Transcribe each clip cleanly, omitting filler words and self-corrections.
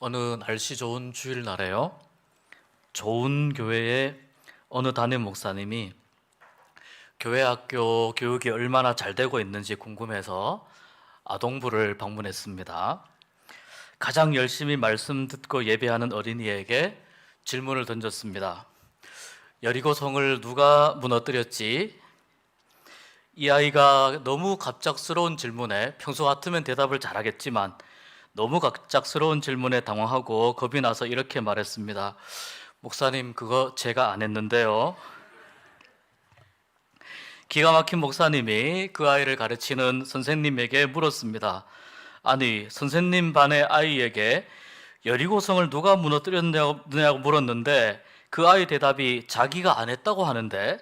어느 날씨 좋은 주일날에요. 좋은 교회의 어느 담임 목사님이 교회 학교 교육이 얼마나 잘 되고 있는지 궁금해서 아동부를 방문했습니다. 가장 열심히 말씀 듣고 예배하는 어린이에게 질문을 던졌습니다. 여리고성을 누가 무너뜨렸지? 이 아이가 너무 갑작스러운 질문에 평소 같으면 대답을 잘하겠지만 너무 갑작스러운 질문에 당황하고 겁이 나서 이렇게 말했습니다. 목사님, 그거 제가 안 했는데요. 기가 막힌 목사님이 그 아이를 가르치는 선생님에게 물었습니다. 아니, 선생님 반의 아이에게 여리고성을 누가 무너뜨렸냐고 물었는데 그 아이 대답이 자기가 안 했다고 하는데,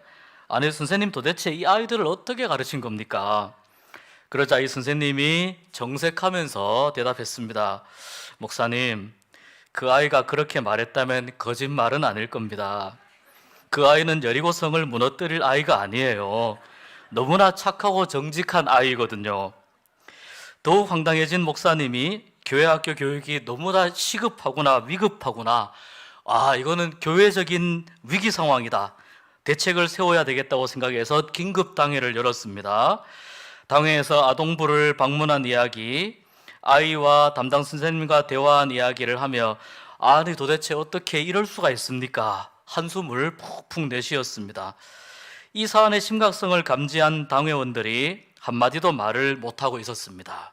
아니 선생님, 도대체 이 아이들을 어떻게 가르친 겁니까? 그러자 이 선생님이 정색하면서 대답했습니다. 목사님, 그 아이가 그렇게 말했다면 거짓말은 아닐 겁니다. 그 아이는 여리고성을 무너뜨릴 아이가 아니에요. 너무나 착하고 정직한 아이거든요. 더욱 황당해진 목사님이 교회 학교 교육이 너무나 시급하구나 위급하구나, 이거는 교회적인 위기 상황이다, 대책을 세워야 되겠다고 생각해서 긴급 당회를 열었습니다. 당회에서 아동부를 방문한 이야기, 아이와 담당 선생님과 대화한 이야기를 하며 아니 도대체 어떻게 이럴 수가 있습니까? 한숨을 푹푹 내쉬었습니다. 이 사안의 심각성을 감지한 당회원들이 한마디도 말을 못하고 있었습니다.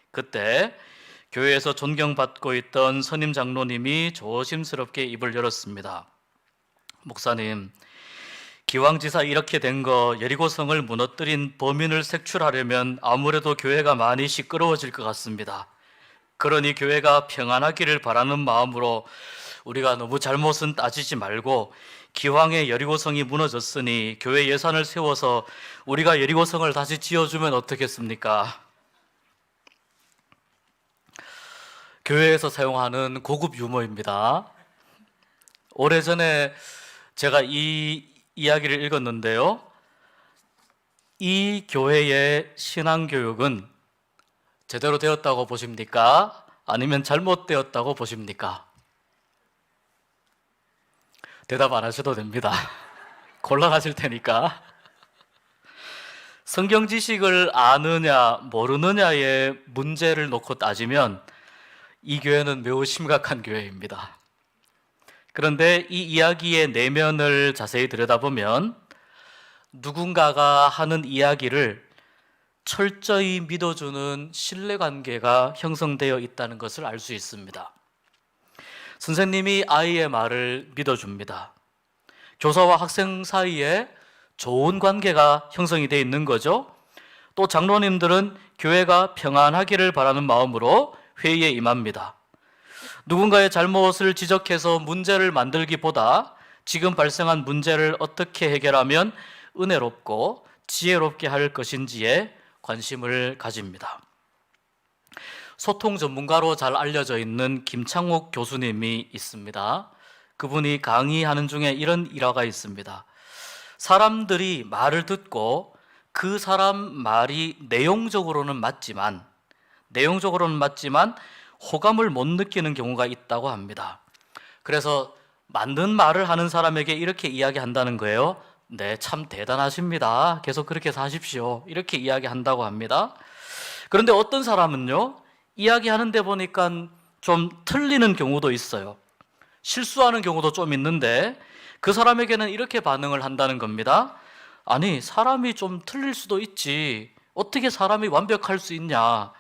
그때 교회에서 존경받고 있던 선임 장로님이 조심스럽게 입을 열었습니다. 목사님, 기왕지사 이렇게 된 거 여리고성을 무너뜨린 범인을 색출하려면 아무래도 교회가 많이 시끄러워질 것 같습니다. 그러니 교회가 평안하기를 바라는 마음으로 우리가 너무 잘못은 따지지 말고 기왕에 여리고성이 무너졌으니 교회 예산을 세워서 우리가 여리고성을 다시 지어주면 어떻겠습니까? 교회에서 사용하는 고급 유머입니다. 오래전에 제가 이 이야기를 읽었는데요. 이 교회의 신앙교육은 제대로 되었다고 보십니까? 아니면 잘못되었다고 보십니까? 대답 안 하셔도 됩니다. 곤란하실 테니까. 성경 지식을 아느냐 모르느냐의 문제를 놓고 따지면 이 교회는 매우 심각한 교회입니다. 그런데 이 이야기의 내면을 자세히 들여다보면 누군가가 하는 이야기를 철저히 믿어주는 신뢰관계가 형성되어 있다는 것을 알 수 있습니다. 선생님이 아이의 말을 믿어줍니다. 교사와 학생 사이에 좋은 관계가 형성이 되어 있는 거죠. 또 장로님들은 교회가 평안하기를 바라는 마음으로 회의에 임합니다. 누군가의 잘못을 지적해서 문제를 만들기보다 지금 발생한 문제를 어떻게 해결하면 은혜롭고 지혜롭게 할 것인지에 관심을 가집니다. 소통 전문가로 잘 알려져 있는 김창옥 교수님이 있습니다. 그분이 강의하는 중에 이런 일화가 있습니다. 사람들이 말을 듣고 그 사람 말이 내용적으로는 맞지만 호감을 못 느끼는 경우가 있다고 합니다. 그래서 맞는 말을 하는 사람에게 이렇게 이야기한다는 거예요. 네, 참 대단하십니다. 계속 그렇게 사십시오. 이렇게 이야기한다고 합니다. 그런데 어떤 사람은요, 이야기하는데 보니까 좀 틀리는 경우도 있어요. 실수하는 경우도 좀 있는데 그 사람에게는 이렇게 반응을 한다는 겁니다. 아니, 사람이 좀 틀릴 수도 있지. 어떻게 사람이 완벽할 수 있냐.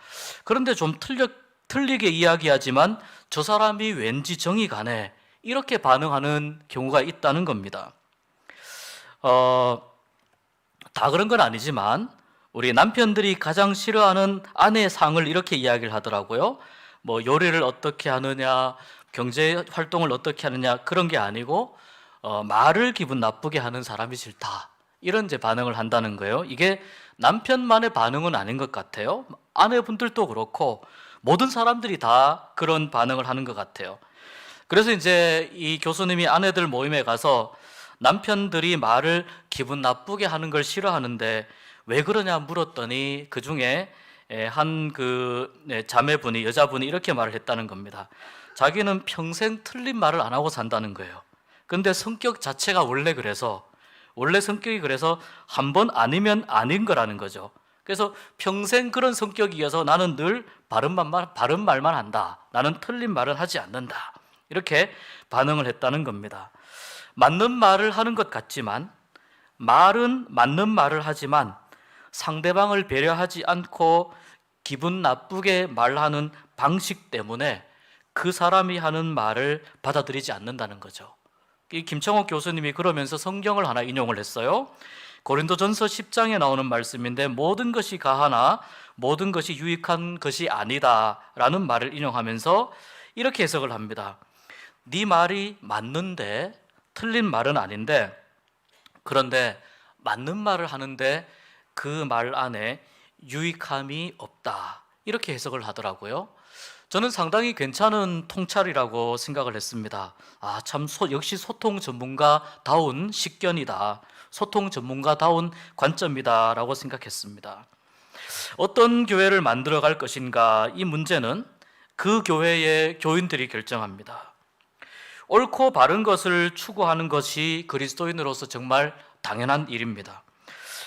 그런데 좀 틀리게 이야기하지만 저 사람이 왠지 정이 가네. 이렇게 반응하는 경우가 있다는 겁니다. 다 그런 건 아니지만 우리 남편들이 가장 싫어하는 아내의 상을 이렇게 이야기를 하더라고요. 뭐 요리를 어떻게 하느냐, 경제 활동을 어떻게 하느냐, 그런 게 아니고 말을 기분 나쁘게 하는 사람이 싫다, 이런 이제 반응을 한다는 거예요. 이게 남편만의 반응은 아닌 것 같아요. 아내분들도 그렇고 모든 사람들이 다 그런 반응을 하는 것 같아요. 그래서 이제 이 교수님이 아내들 모임에 가서 남편들이 말을 기분 나쁘게 하는 걸 싫어하는데 왜 그러냐 물었더니 그 중에 한 자매분이, 여자분이 이렇게 말을 했다는 겁니다. 자기는 평생 틀린 말을 안 하고 산다는 거예요. 근데 성격 자체가 원래 성격이 그래서 한 번 아니면 아닌 거라는 거죠. 그래서 평생 그런 성격이어서 나는 늘 바른 말만 한다. 나는 틀린 말은 하지 않는다. 이렇게 반응을 했다는 겁니다. 맞는 말을 하는 것 같지만, 말은 맞는 말을 하지만 상대방을 배려하지 않고 기분 나쁘게 말하는 방식 때문에 그 사람이 하는 말을 받아들이지 않는다는 거죠. 이 김청옥 교수님이 그러면서 성경을 하나 인용을 했어요. 고린도전서 10장에 나오는 말씀인데, 모든 것이 가하나 모든 것이 유익한 것이 아니다 라는 말을 인용하면서 이렇게 해석을 합니다. 네 말이 맞는데, 틀린 말은 아닌데, 그런데 맞는 말을 하는데 그 말 안에 유익함이 없다, 이렇게 해석을 하더라고요. 저는 상당히 괜찮은 통찰이라고 생각을 했습니다. 참 역시 소통 전문가다운 식견이다, 소통 전문가다운 관점이다 라고 생각했습니다. 어떤 교회를 만들어 갈 것인가, 이 문제는 그 교회의 교인들이 결정합니다. 옳고 바른 것을 추구하는 것이 그리스도인으로서 정말 당연한 일입니다.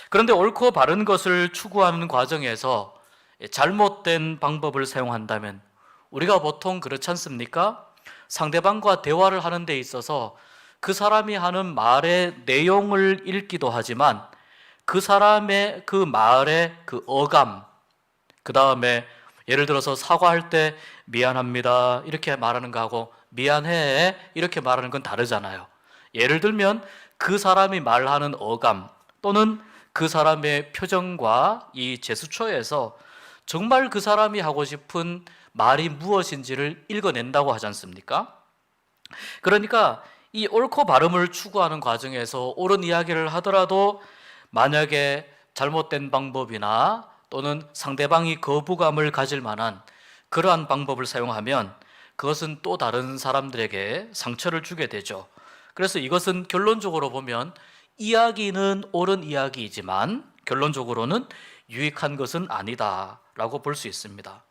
그런데 옳고 바른 것을 추구하는 과정에서 잘못된 방법을 사용한다면, 우리가 보통 그렇지 않습니까? 상대방과 대화를 하는 데 있어서 그 사람이 하는 말의 내용을 읽기도 하지만 그 사람의 그 말의 그 어감, 그 다음에 예를 들어서 사과할 때 미안합니다 이렇게 말하는 거하고 미안해 이렇게 말하는 건 다르잖아요. 예를 들면 그 사람이 말하는 어감 또는 그 사람의 표정과 이 제스처에서 정말 그 사람이 하고 싶은 말이 무엇인지를 읽어낸다고 하지 않습니까? 그러니까 이 옳고 바름을 추구하는 과정에서 옳은 이야기를 하더라도 만약에 잘못된 방법이나 또는 상대방이 거부감을 가질 만한 그러한 방법을 사용하면 그것은 또 다른 사람들에게 상처를 주게 되죠. 그래서 이것은 결론적으로 보면 이야기는 옳은 이야기이지만 결론적으로는 유익한 것은 아니다라고 볼 수 있습니다.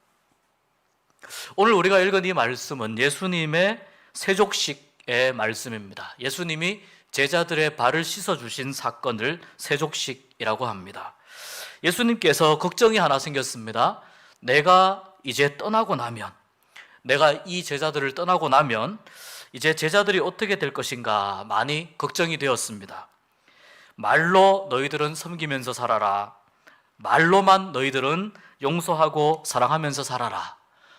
오늘 우리가 읽은 이 말씀은 예수님의 세족식의 말씀입니다. 예수님이 제자들의 발을 씻어주신 사건을 세족식이라고 합니다. 예수님께서 걱정이 하나 생겼습니다. 내가 이제 떠나고 나면, 내가 이 제자들을 떠나고 나면 이제 제자들이 어떻게 될 것인가 많이 걱정이 되었습니다. 말로 너희들은 섬기면서 살아라. 말로만 너희들은 용서하고 사랑하면서 살아라.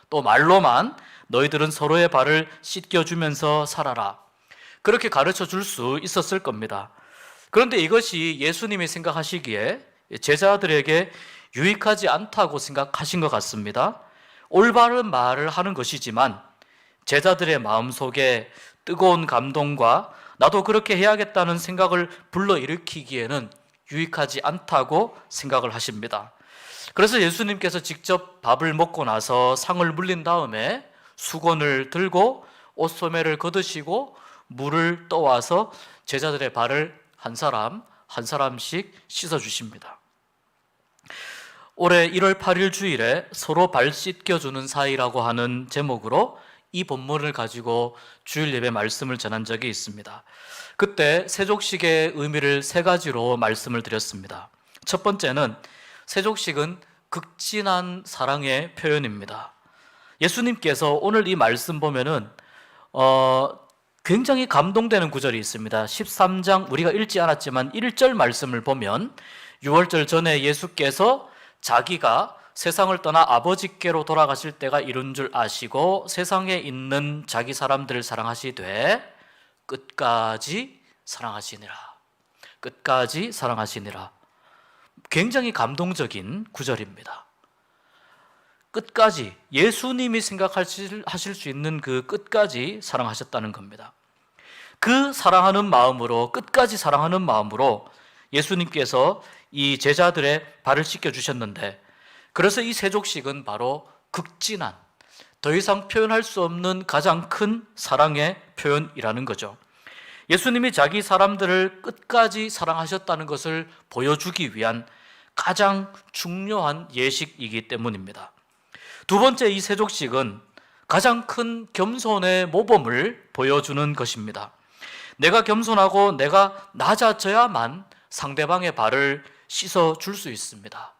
또 말로만 너희들은 서로의 발을 씻겨주면서 살아라. 그렇게 가르쳐 줄 수 있었을 겁니다. 그런데 이것이 예수님이 생각하시기에 제자들에게 유익하지 않다고 생각하신 것 같습니다. 올바른 말을 하는 것이지만 제자들의 마음속에 뜨거운 감동과 나도 그렇게 해야겠다는 생각을 불러일으키기에는 유익하지 않다고 생각을 하십니다. 그래서 예수님께서 직접 밥을 먹고 나서 상을 물린 다음에 수건을 들고 옷소매를 걷으시고 물을 떠와서 제자들의 발을 한 사람 한 사람씩 씻어주십니다. 올해 1월 8일 주일에 서로 발 씻겨주는 사이라고 하는 제목으로 이 본문을 가지고 주일 예배 말씀을 전한 적이 있습니다. 그때 세족식의 의미를 세 가지로 말씀을 드렸습니다. 첫 번째는 세족식은 극진한 사랑의 표현입니다. 예수님께서 오늘 이 말씀 보면은 굉장히 감동되는 구절이 있습니다. 13장 우리가 읽지 않았지만 1절 말씀을 보면 유월절 전에 예수께서 자기가 세상을 떠나 아버지께로 돌아가실 때가 이른 줄 아시고 세상에 있는 자기 사람들을 사랑하시되 끝까지 사랑하시니라. 끝까지 사랑하시니라. 굉장히 감동적인 구절입니다. 끝까지, 예수님이 생각하실 수 있는 그 끝까지 사랑하셨다는 겁니다. 그 사랑하는 마음으로, 끝까지 사랑하는 마음으로 예수님께서 이 제자들의 발을 씻겨주셨는데, 그래서 이 세족식은 바로 극진한, 더 이상 표현할 수 없는 가장 큰 사랑의 표현이라는 거죠. 예수님이 자기 사람들을 끝까지 사랑하셨다는 것을 보여주기 위한 가장 중요한 예식이기 때문입니다. 두 번째, 이 세족식은 가장 큰 겸손의 모범을 보여주는 것입니다. 내가 겸손하고 내가 낮아져야만 상대방의 발을 씻어줄 수 있습니다.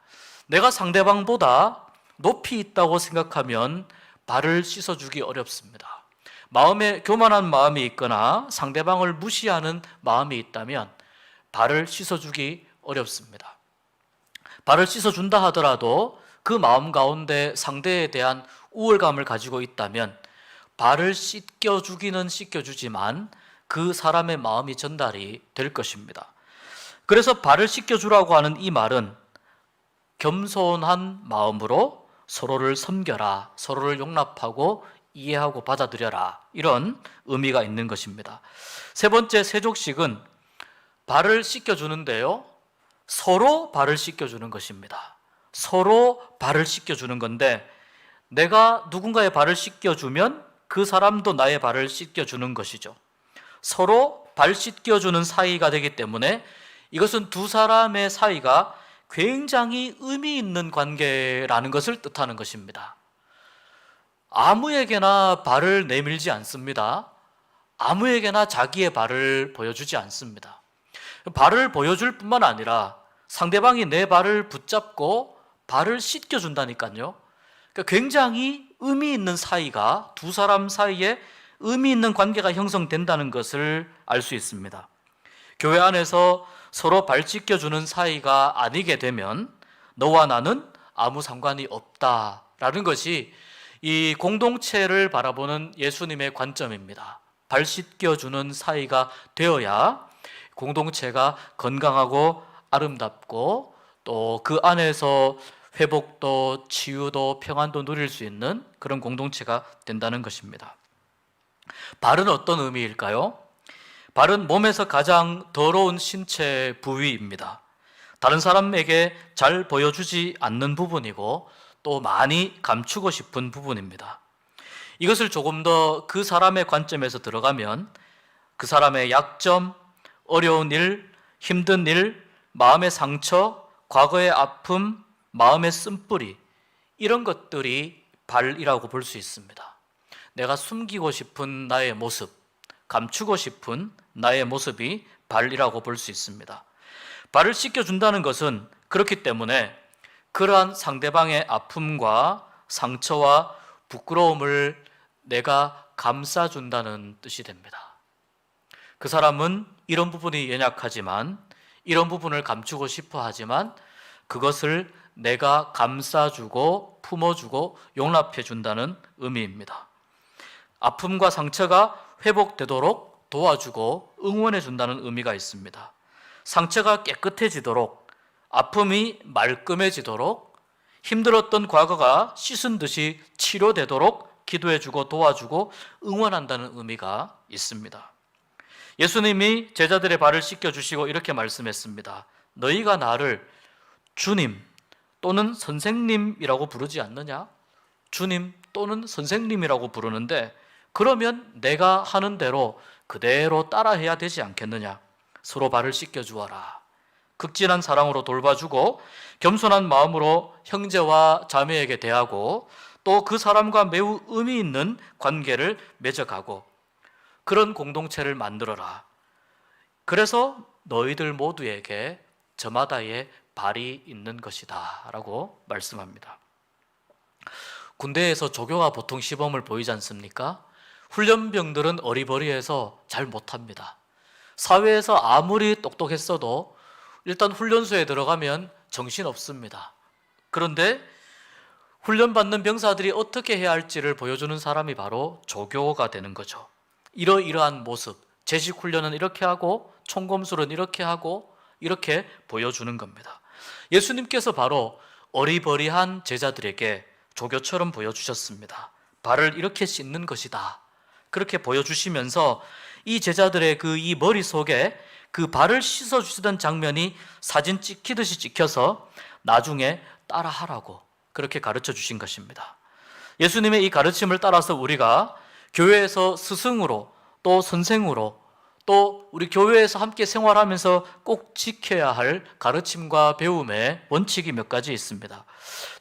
내가 상대방보다 높이 있다고 생각하면 발을 씻어주기 어렵습니다. 마음에 교만한 마음이 있거나 상대방을 무시하는 마음이 있다면 발을 씻어주기 어렵습니다. 발을 씻어준다 하더라도 그 마음 가운데 상대에 대한 우월감을 가지고 있다면 발을 씻겨주기는 씻겨주지만 그 사람의 마음이 전달이 될 것입니다. 그래서 발을 씻겨주라고 하는 이 말은 겸손한 마음으로 서로를 섬겨라, 서로를 용납하고 이해하고 받아들여라, 이런 의미가 있는 것입니다. 세 번째, 세족식은 발을 씻겨주는데요, 서로 발을 씻겨주는 것입니다. 서로 발을 씻겨주는 건데, 내가 누군가의 발을 씻겨주면 그 사람도 나의 발을 씻겨주는 것이죠. 서로 발 씻겨주는 사이가 되기 때문에 이것은 두 사람의 사이가 굉장히 의미 있는 관계라는 것을 뜻하는 것입니다. 아무에게나 발을 내밀지 않습니다. 아무에게나 자기의 발을 보여주지 않습니다. 발을 보여줄 뿐만 아니라 상대방이 내 발을 붙잡고 발을 씻겨준다니까요. 그러니까 굉장히 의미 있는 사이가, 두 사람 사이에 의미 있는 관계가 형성된다는 것을 알 수 있습니다. 교회 안에서 서로 발 씻겨주는 사이가 아니게 되면 너와 나는 아무 상관이 없다라는 것이 이 공동체를 바라보는 예수님의 관점입니다. 발 씻겨주는 사이가 되어야 공동체가 건강하고 아름답고 또 그 안에서 회복도 치유도 평안도 누릴 수 있는 그런 공동체가 된다는 것입니다. 발은 어떤 의미일까요? 발은 몸에서 가장 더러운 신체 부위입니다. 다른 사람에게 잘 보여주지 않는 부분이고 또 많이 감추고 싶은 부분입니다. 이것을 조금 더 그 사람의 관점에서 들어가면 그 사람의 약점, 어려운 일, 힘든 일, 마음의 상처, 과거의 아픔, 마음의 쓴뿌리, 이런 것들이 발이라고 볼 수 있습니다. 내가 숨기고 싶은 나의 모습, 감추고 싶은 나의 모습이 발이라고 볼 수 있습니다. 발을 씻겨준다는 것은 그렇기 때문에 그러한 상대방의 아픔과 상처와 부끄러움을 내가 감싸준다는 뜻이 됩니다. 그 사람은 이런 부분이 연약하지만, 이런 부분을 감추고 싶어 하지만 그것을 내가 감싸주고 품어주고 용납해준다는 의미입니다. 아픔과 상처가 회복되도록 도와주고 응원해준다는 의미가 있습니다. 상처가 깨끗해지도록, 아픔이 말끔해지도록, 힘들었던 과거가 씻은 듯이 치료되도록 기도해주고 도와주고 응원한다는 의미가 있습니다. 예수님이 제자들의 발을 씻겨주시고 이렇게 말씀했습니다. 너희가 나를 주님 또는 선생님이라고 부르지 않느냐? 주님 또는 선생님이라고 부르는데 그러면 내가 하는 대로 그대로 따라해야 되지 않겠느냐? 서로 발을 씻겨주어라. 극진한 사랑으로 돌봐주고 겸손한 마음으로 형제와 자매에게 대하고 또 그 사람과 매우 의미 있는 관계를 맺어가고 그런 공동체를 만들어라. 그래서 너희들 모두에게 저마다의 발이 있는 것이다 라고 말씀합니다. 군대에서 조교가 보통 시범을 보이지 않습니까? 훈련병들은 어리버리해서 잘 못합니다. 사회에서 아무리 똑똑했어도 일단 훈련소에 들어가면 정신없습니다. 그런데 훈련받는 병사들이 어떻게 해야 할지를 보여주는 사람이 바로 조교가 되는 거죠. 이러이러한 모습, 제식 훈련은 이렇게 하고 총검술은 이렇게 하고 이렇게 보여주는 겁니다. 예수님께서 바로 어리버리한 제자들에게 조교처럼 보여주셨습니다. 발을 이렇게 씻는 것이다. 그렇게 보여주시면서 이 제자들의 이 머릿속에 그 발을 씻어주시던 장면이 사진 찍히듯이 찍혀서 나중에 따라하라고 그렇게 가르쳐 주신 것입니다. 예수님의 이 가르침을 따라서 우리가 교회에서 스승으로 또 선생으로 또 우리 교회에서 함께 생활하면서 꼭 지켜야 할 가르침과 배움의 원칙이 몇 가지 있습니다.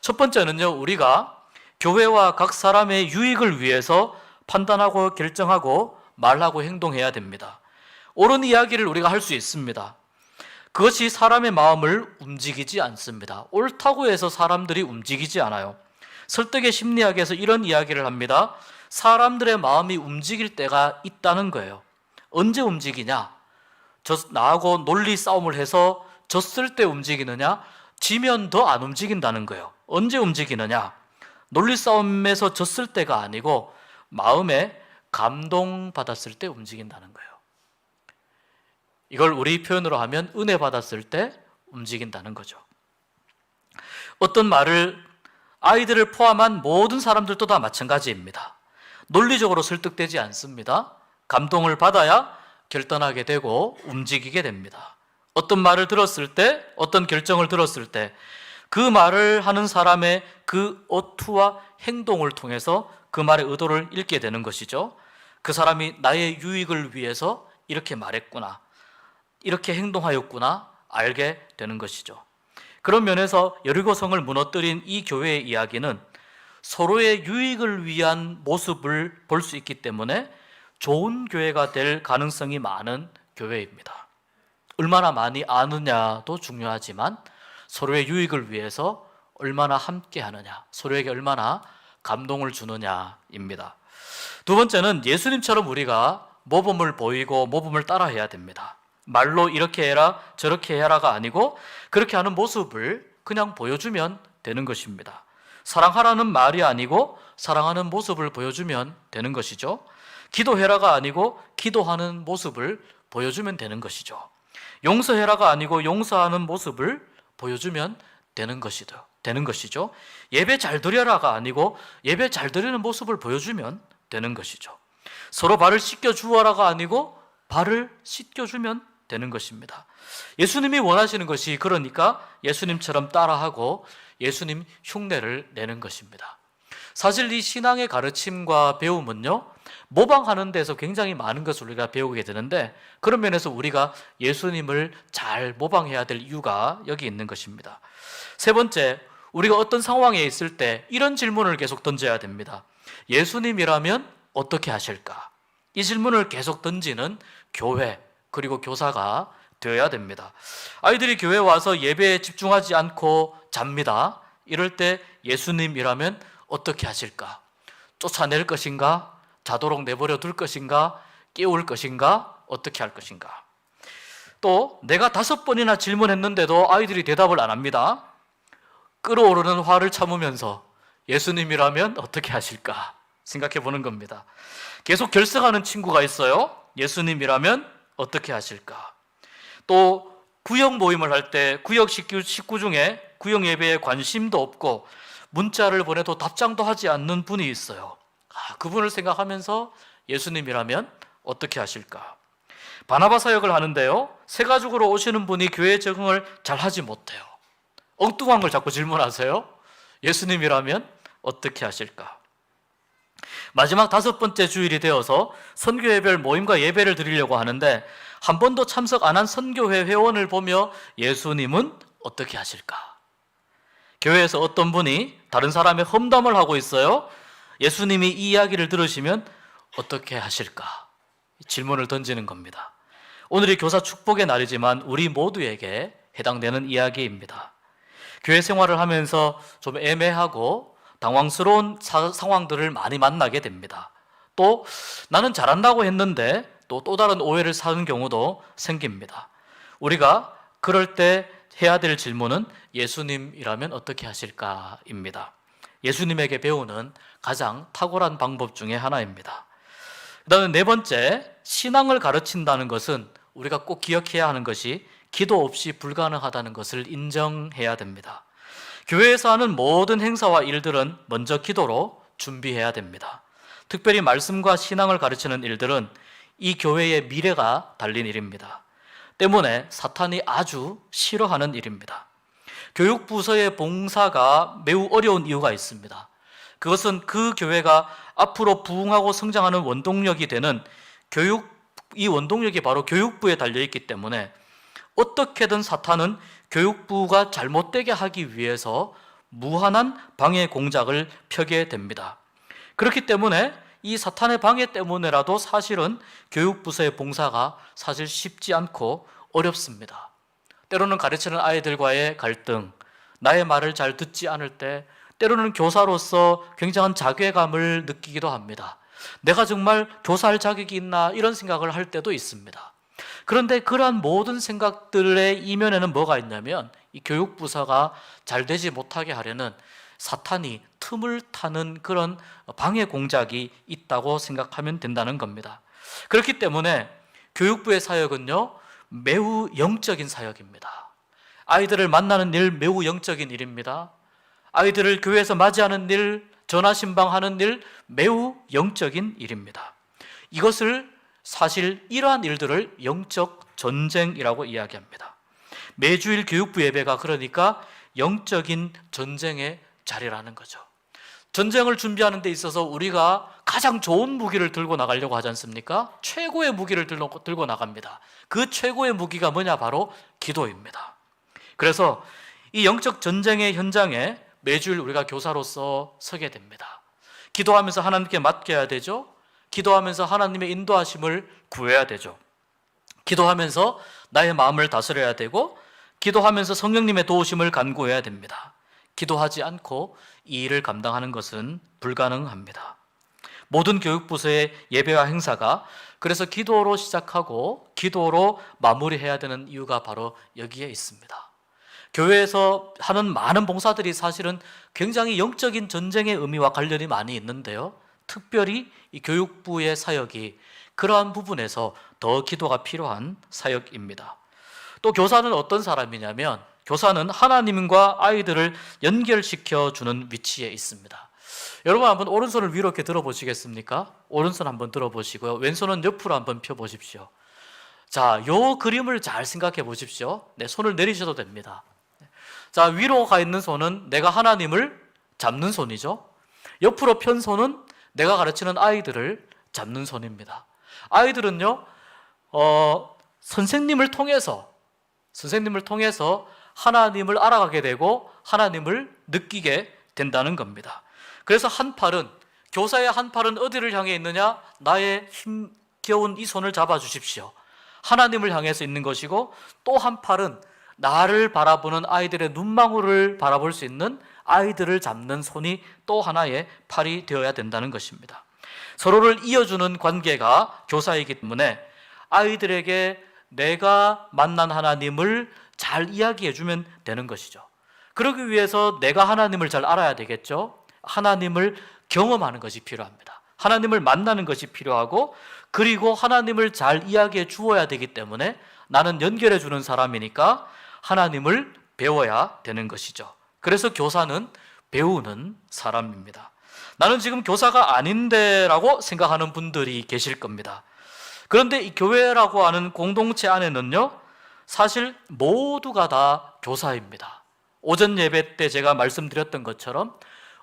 첫 번째는요, 우리가 교회와 각 사람의 유익을 위해서 판단하고 결정하고 말하고 행동해야 됩니다. 옳은 이야기를 우리가 할 수 있습니다. 그것이 사람의 마음을 움직이지 않습니다. 옳다고 해서 사람들이 움직이지 않아요. 설득의 심리학에서 이런 이야기를 합니다. 사람들의 마음이 움직일 때가 있다는 거예요. 언제 움직이냐? 나하고 논리 싸움을 해서 졌을 때 움직이느냐? 지면 더 안 움직인다는 거예요. 언제 움직이느냐? 논리 싸움에서 졌을 때가 아니고 마음에 감동받았을 때 움직인다는 거예요. 이걸 우리 표현으로 하면 은혜 받았을 때 움직인다는 거죠. 어떤 말을 아이들을 포함한 모든 사람들도 다 마찬가지입니다. 논리적으로 설득되지 않습니다. 감동을 받아야 결단하게 되고 움직이게 됩니다. 어떤 말을 들었을 때, 어떤 결정을 들었을 때 그 말을 하는 사람의 그 어투와 행동을 통해서 그 말의 의도를 읽게 되는 것이죠. 그 사람이 나의 유익을 위해서 이렇게 말했구나, 이렇게 행동하였구나 알게 되는 것이죠. 그런 면에서 여리고성을 무너뜨린 이 교회의 이야기는 서로의 유익을 위한 모습을 볼 수 있기 때문에 좋은 교회가 될 가능성이 많은 교회입니다. 얼마나 많이 아느냐도 중요하지만 서로의 유익을 위해서 얼마나 함께 하느냐, 서로에게 얼마나 감동을 주느냐입니다. 두 번째는 예수님처럼 우리가 모범을 보이고 모범을 따라해야 됩니다. 말로 이렇게 해라 저렇게 해라가 아니고 그렇게 하는 모습을 그냥 보여주면 되는 것입니다. 사랑하라는 말이 아니고 사랑하는 모습을 보여주면 되는 것이죠. 기도해라가 아니고 기도하는 모습을 보여주면 되는 것이죠. 용서해라가 아니고 용서하는 모습을 보여주면 되는 것이죠. 예배 잘 드려라가 아니고 예배 잘 드리는 모습을 보여주면 되는 것이죠. 서로 발을 씻겨주어라가 아니고 발을 씻겨주면 되는 것입니다. 예수님이 원하시는 것이 그러니까 예수님처럼 따라하고 예수님 흉내를 내는 것입니다. 사실 이 신앙의 가르침과 배움은요, 모방하는 데서 굉장히 많은 것을 우리가 배우게 되는데 그런 면에서 우리가 예수님을 잘 모방해야 될 이유가 여기 있는 것입니다. 세 번째, 우리가 어떤 상황에 있을 때 이런 질문을 계속 던져야 됩니다. 예수님이라면 어떻게 하실까? 이 질문을 계속 던지는 교회 그리고 교사가 되어야 됩니다. 아이들이 교회에 와서 예배에 집중하지 않고 잡니다. 이럴 때 예수님이라면 어떻게 하실까? 쫓아낼 것인가? 자도록 내버려 둘 것인가? 깨울 것인가? 어떻게 할 것인가? 또 내가 5번이나 질문했는데도 아이들이 대답을 안 합니다. 끓어오르는 화를 참으면서 예수님이라면 어떻게 하실까? 생각해 보는 겁니다. 계속 결석하는 친구가 있어요. 예수님이라면 어떻게 하실까? 또 구역 모임을 할 때 구역 식구 중에 구역 예배에 관심도 없고 문자를 보내도 답장도 하지 않는 분이 있어요. 그분을 생각하면서 예수님이라면 어떻게 하실까? 바나바 사역을 하는데요, 새 가족으로 오시는 분이 교회 적응을 잘 하지 못해요. 엉뚱한 걸 자꾸 질문하세요. 예수님이라면 어떻게 하실까? 마지막 5번째 주일이 되어서 선교회별 모임과 예배를 드리려고 하는데 한 번도 참석 안 한 선교회 회원을 보며 예수님은 어떻게 하실까? 교회에서 어떤 분이 다른 사람의 험담을 하고 있어요. 예수님이 이 이야기를 들으시면 어떻게 하실까? 질문을 던지는 겁니다. 오늘이 교사 축복의 날이지만 우리 모두에게 해당되는 이야기입니다. 교회 생활을 하면서 좀 애매하고 당황스러운 상황들을 많이 만나게 됩니다. 또 나는 잘한다고 했는데 또 다른 오해를 사는 경우도 생깁니다. 우리가 그럴 때 해야 될 질문은 예수님이라면 어떻게 하실까입니다. 예수님에게 배우는 가장 탁월한 방법 중에 하나입니다. 그 다음에 네 번째, 신앙을 가르친다는 것은 우리가 꼭 기억해야 하는 것이 기도 없이 불가능하다는 것을 인정해야 됩니다. 교회에서 하는 모든 행사와 일들은 먼저 기도로 준비해야 됩니다. 특별히 말씀과 신앙을 가르치는 일들은 이 교회의 미래가 달린 일입니다. 때문에 사탄이 아주 싫어하는 일입니다. 교육부서의 봉사가 매우 어려운 이유가 있습니다. 그것은 그 교회가 앞으로 부흥하고 성장하는 원동력이 되는 이 원동력이 바로 교육부에 달려있기 때문에 어떻게든 사탄은 교육부가 잘못되게 하기 위해서 무한한 방해 공작을 펴게 됩니다. 그렇기 때문에 이 사탄의 방해 때문에라도 사실은 교육부서의 봉사가 사실 쉽지 않고 어렵습니다. 때로는 가르치는 아이들과의 갈등, 나의 말을 잘 듣지 않을 때 때로는 교사로서 굉장한 자괴감을 느끼기도 합니다. 내가 정말 교사할 자격이 있나 이런 생각을 할 때도 있습니다. 그런데 그러한 모든 생각들의 이면에는 뭐가 있냐면 이 교육부서가 잘 되지 못하게 하려는 사탄이 틈을 타는 그런 방해 공작이 있다고 생각하면 된다는 겁니다. 그렇기 때문에 교육부의 사역은요, 매우 영적인 사역입니다. 아이들을 만나는 일 매우 영적인 일입니다. 아이들을 교회에서 맞이하는 일, 전화 신방하는 일 매우 영적인 일입니다. 이것을 사실 이러한 일들을 영적 전쟁이라고 이야기합니다. 매주일 교육부 예배가 그러니까 영적인 전쟁의 자리라는 거죠. 전쟁을 준비하는 데 있어서 우리가 가장 좋은 무기를 들고 나가려고 하지 않습니까? 최고의 무기를 들고 나갑니다. 그 최고의 무기가 뭐냐? 바로 기도입니다. 그래서 이 영적 전쟁의 현장에 매주일 우리가 교사로서 서게 됩니다. 기도하면서 하나님께 맡겨야 되죠. 기도하면서 하나님의 인도하심을 구해야 되죠. 기도하면서 나의 마음을 다스려야 되고, 기도하면서 성령님의 도우심을 간구해야 됩니다. 기도하지 않고 이 일을 감당하는 것은 불가능합니다. 모든 교육부서의 예배와 행사가 그래서 기도로 시작하고 기도로 마무리해야 되는 이유가 바로 여기에 있습니다. 교회에서 하는 많은 봉사들이 사실은 굉장히 영적인 전쟁의 의미와 관련이 많이 있는데요, 특별히 이 교육부의 사역이 그러한 부분에서 더 기도가 필요한 사역입니다. 또 교사는 어떤 사람이냐면, 교사는 하나님과 아이들을 연결시켜 주는 위치에 있습니다. 여러분 한번 오른손을 위로 이렇게 들어보시겠습니까? 오른손 한번 들어보시고요, 왼손은 옆으로 한번 펴보십시오. 자, 요 그림을 잘 생각해 보십시오. 네, 손을 내리셔도 됩니다. 자, 위로 가 있는 손은 내가 하나님을 잡는 손이죠. 옆으로 편 손은 내가 가르치는 아이들을 잡는 손입니다. 아이들은요, 선생님을 통해서 하나님을 알아가게 되고 하나님을 느끼게 된다는 겁니다. 그래서 한 팔은, 교사의 한 팔은 어디를 향해 있느냐? 나의 힘겨운 이 손을 잡아 주십시오. 하나님을 향해서 있는 것이고, 또 한 팔은 나를 바라보는 아이들의 눈망울을 바라볼 수 있는 아이들을 잡는 손이 또 하나의 팔이 되어야 된다는 것입니다. 서로를 이어주는 관계가 교사이기 때문에 아이들에게 내가 만난 하나님을 잘 이야기해 주면 되는 것이죠. 그러기 위해서 내가 하나님을 잘 알아야 되겠죠. 하나님을 경험하는 것이 필요합니다. 하나님을 만나는 것이 필요하고, 그리고 하나님을 잘 이야기해 주어야 되기 때문에 나는 연결해 주는 사람이니까 하나님을 배워야 되는 것이죠. 그래서 교사는 배우는 사람입니다. 나는 지금 교사가 아닌데 라고 생각하는 분들이 계실 겁니다. 그런데 이 교회라고 하는 공동체 안에는요, 사실 모두가 다 교사입니다. 오전 예배 때 제가 말씀드렸던 것처럼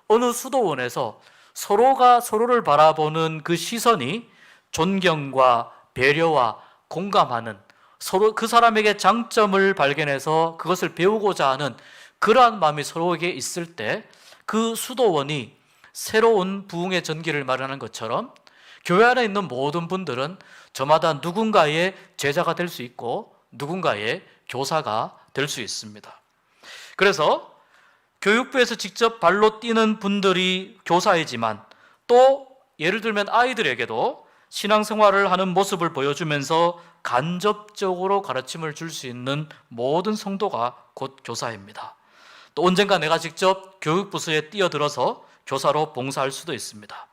어느 수도원에서 서로가 서로를 바라보는 그 시선이 존경과 배려와 공감하는, 서로 그 사람에게 장점을 발견해서 그것을 배우고자 하는 그러한 마음이 서로에게 있을 때 그 수도원이 새로운 부흥의 전기를 마련하는 것처럼 교회 안에 있는 모든 분들은 저마다 누군가의 제자가 될 수 있고 누군가의 교사가 될 수 있습니다. 그래서 교육부에서 직접 발로 뛰는 분들이 교사이지만, 또 예를 들면 아이들에게도 신앙생활을 하는 모습을 보여주면서 간접적으로 가르침을 줄 수 있는 모든 성도가 곧 교사입니다. 또 언젠가 내가 직접 교육부서에 뛰어들어서 교사로 봉사할 수도 있습니다.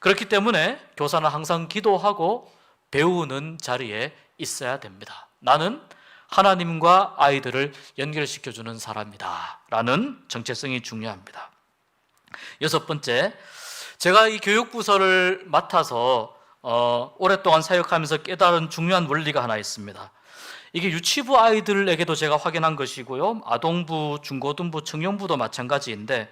그렇기 때문에 교사는 항상 기도하고 배우는 자리에 있어야 됩니다. 나는 하나님과 아이들을 연결시켜주는 사람이다 라는 정체성이 중요합니다. 여섯 번째, 제가 이 교육부서를 맡아서 오랫동안 사역하면서 깨달은 중요한 원리가 하나 있습니다. 이게 유치부 아이들에게도 제가 확인한 것이고요, 아동부, 중고등부, 청년부도 마찬가지인데,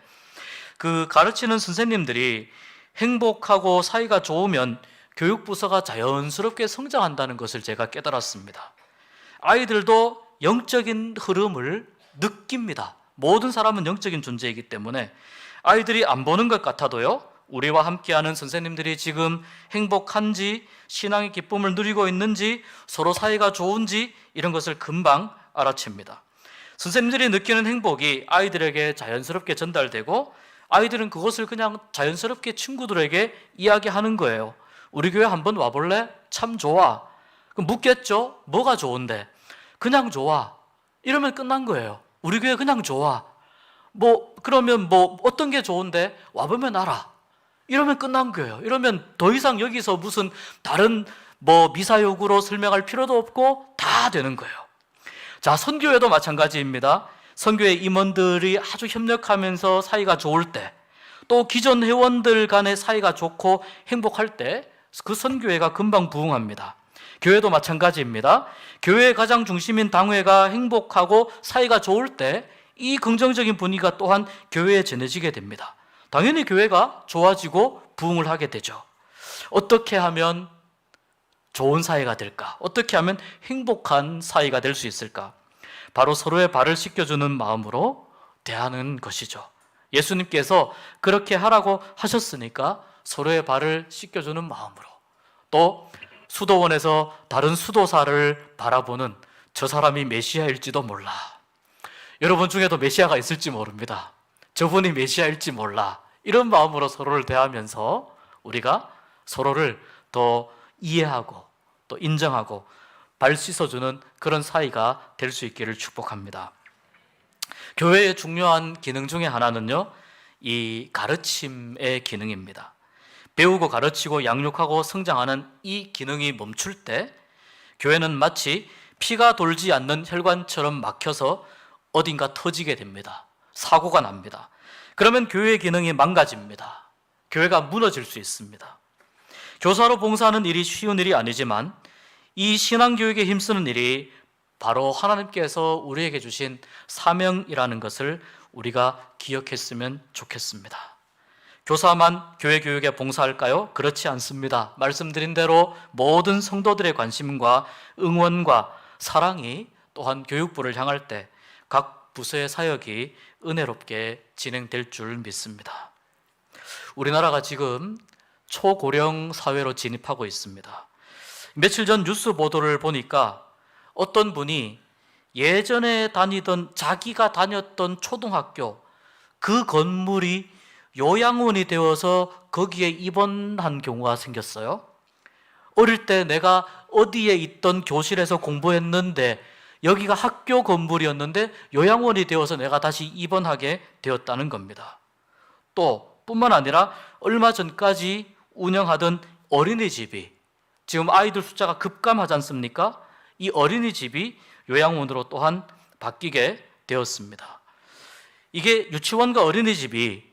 그 가르치는 선생님들이 행복하고 사이가 좋으면 교육부서가 자연스럽게 성장한다는 것을 제가 깨달았습니다. 아이들도 영적인 흐름을 느낍니다. 모든 사람은 영적인 존재이기 때문에 아이들이 안 보는 것 같아도요, 우리와 함께하는 선생님들이 지금 행복한지, 신앙의 기쁨을 누리고 있는지, 서로 사이가 좋은지 이런 것을 금방 알아챕니다. 선생님들이 느끼는 행복이 아이들에게 자연스럽게 전달되고 아이들은 그것을 그냥 자연스럽게 친구들에게 이야기하는 거예요. 우리 교회 한번 와볼래? 참 좋아. 그럼 묻겠죠? 뭐가 좋은데? 그냥 좋아. 이러면 끝난 거예요. 우리 교회 그냥 좋아. 그러면 어떤 게 좋은데? 와보면 알아. 이러면 끝난 거예요. 이러면 더 이상 여기서 무슨 다른 미사역으로 설명할 필요도 없고 다 되는 거예요. 자, 선교회도 마찬가지입니다. 선교회 임원들이 아주 협력하면서 사이가 좋을 때, 또 기존 회원들 간의 사이가 좋고 행복할 때 그 선교회가 금방 부흥합니다. 교회도 마찬가지입니다. 교회의 가장 중심인 당회가 행복하고 사이가 좋을 때 이 긍정적인 분위기가 또한 교회에 전해지게 됩니다. 당연히 교회가 좋아지고 부흥을 하게 되죠. 어떻게 하면 좋은 사이가 될까? 어떻게 하면 행복한 사이가 될 수 있을까? 바로 서로의 발을 씻겨주는 마음으로 대하는 것이죠. 예수님께서 그렇게 하라고 하셨으니까 서로의 발을 씻겨주는 마음으로, 또 수도원에서 다른 수도사를 바라보는 저 사람이 메시아일지도 몰라. 여러분 중에도 메시아가 있을지 모릅니다. 저분이 메시아일지 몰라. 이런 마음으로 서로를 대하면서 우리가 서로를 더 이해하고 또 인정하고 발 씻어주는 그런 사이가 될 수 있기를 축복합니다. 교회의 중요한 기능 중에 하나는요, 이 가르침의 기능입니다. 배우고 가르치고 양육하고 성장하는 이 기능이 멈출 때 교회는 마치 피가 돌지 않는 혈관처럼 막혀서 어딘가 터지게 됩니다. 사고가 납니다. 그러면 교회의 기능이 망가집니다. 교회가 무너질 수 있습니다. 교사로 봉사하는 일이 쉬운 일이 아니지만 이 신앙교육에 힘쓰는 일이 바로 하나님께서 우리에게 주신 사명이라는 것을 우리가 기억했으면 좋겠습니다. 교사만 교회 교육에 봉사할까요? 그렇지 않습니다. 말씀드린 대로 모든 성도들의 관심과 응원과 사랑이 또한 교육부를 향할 때 각 부서의 사역이 은혜롭게 진행될 줄 믿습니다. 우리나라가 지금 초고령 사회로 진입하고 있습니다. 며칠 전 뉴스 보도를 보니까 어떤 분이 예전에 자기가 다녔던 초등학교 그 건물이 요양원이 되어서 거기에 입원한 경우가 생겼어요. 어릴 때 내가 어디에 있던 교실에서 공부했는데 여기가 학교 건물이었는데 요양원이 되어서 내가 다시 입원하게 되었다는 겁니다. 또 뿐만 아니라 얼마 전까지 운영하던 어린이집이 지금 아이들 숫자가 급감하지 않습니까? 이 어린이집이 요양원으로 또한 바뀌게 되었습니다. 이게 유치원과 어린이집이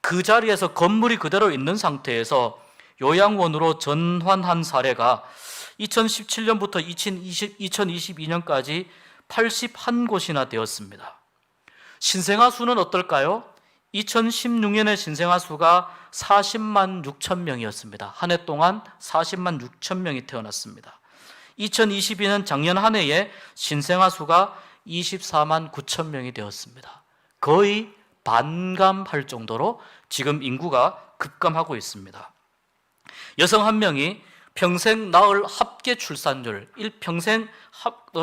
그 자리에서 건물이 그대로 있는 상태에서 요양원으로 전환한 사례가 2017년부터 2022년까지 81곳이나 되었습니다. 신생아 수는 어떨까요? 2016년에 신생아 수가 40만 6천 명이었습니다. 한 해 동안 40만 6천 명이 태어났습니다. 2022년 작년 한 해에 신생아 수가 24만 9천 명이 되었습니다. 거의 반감할 정도로 지금 인구가 급감하고 있습니다. 여성 한 명이 평생 낳을 합계 출산율, 일평생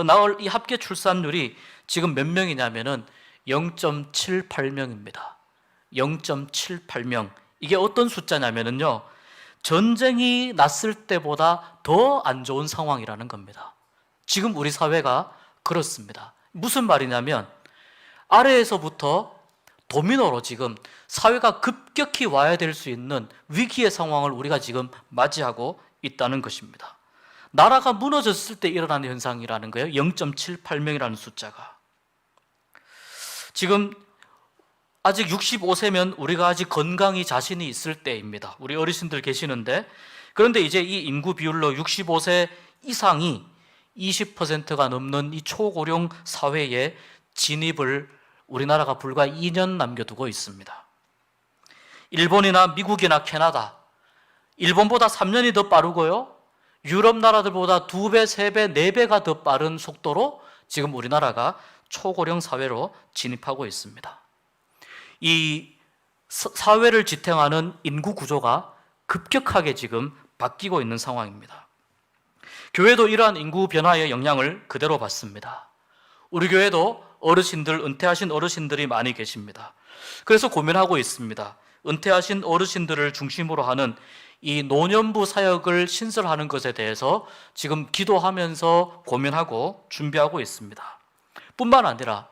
낳을 이 합계 출산율이 지금 몇 명이냐면은 0.78명입니다. 0.78명. 이게 어떤 숫자냐면은요, 전쟁이 났을 때보다 더 안 좋은 상황이라는 겁니다. 지금 우리 사회가 그렇습니다. 무슨 말이냐면 아래에서부터 도미노로 지금 사회가 급격히 와야 될 수 있는 위기의 상황을 우리가 지금 맞이하고 있다는 것입니다. 나라가 무너졌을 때 일어나는 현상이라는 거예요. 0.78명이라는 숫자가. 지금 아직 65세면 우리가 아직 건강히 자신이 있을 때입니다. 우리 어르신들 계시는데, 그런데 이제 이 인구 비율로 65세 이상이 20%가 넘는 이 초고령 사회에 진입을 우리나라가 불과 2년 남겨두고 있습니다. 일본이나 미국이나 캐나다, 일본보다 3년이 더 빠르고요. 유럽 나라들보다 2배, 3배, 4배가 더 빠른 속도로 지금 우리나라가 초고령 사회로 진입하고 있습니다. 이 사회를 지탱하는 인구 구조가 급격하게 지금 바뀌고 있는 상황입니다. 교회도 이러한 인구 변화의 영향을 그대로 받습니다. 우리 교회도 어르신들, 은퇴하신 어르신들이 많이 계십니다. 그래서 고민하고 있습니다. 은퇴하신 어르신들을 중심으로 하는 이 노년부 사역을 신설하는 것에 대해서 지금 기도하면서 고민하고 준비하고 있습니다. 뿐만 아니라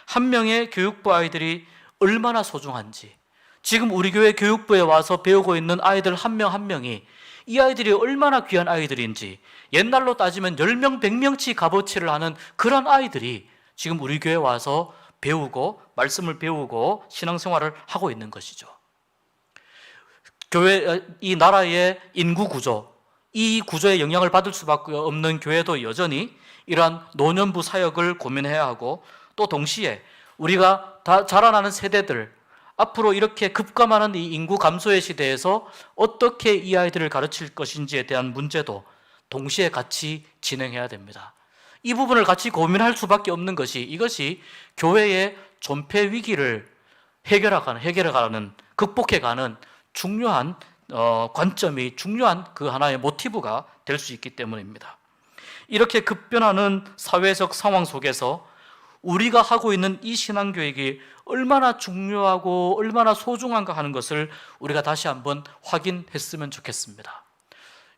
한 명의 교육부 아이들이 얼마나 소중한지, 지금 우리 교회 교육부에 와서 배우고 있는 아이들 한 명 한 명이 이 아이들이 얼마나 귀한 아이들인지, 옛날로 따지면 10명, 100명치 값어치를 하는 그런 아이들이 지금 우리 교회에 와서 배우고 말씀을 배우고 신앙생활을 하고 있는 것이죠. 교회, 이 나라의 인구 구조, 이 구조에 영향을 받을 수밖에 없는 교회도 여전히 이러한 노년부 사역을 고민해야 하고, 또 동시에 우리가 다 자라나는 세대들, 앞으로 이렇게 급감하는 이 인구 감소의 시대에서 어떻게 이 아이들을 가르칠 것인지에 대한 문제도 동시에 같이 진행해야 됩니다. 이 부분을 같이 고민할 수밖에 없는 것이, 이것이 교회의 존폐 위기를 해결해가는, 극복해가는 중요한 관점이, 중요한 그 하나의 모티브가 될 수 있기 때문입니다. 이렇게 급변하는 사회적 상황 속에서 우리가 하고 있는 이 신앙교육이 얼마나 중요하고 얼마나 소중한가 하는 것을 우리가 다시 한번 확인했으면 좋겠습니다.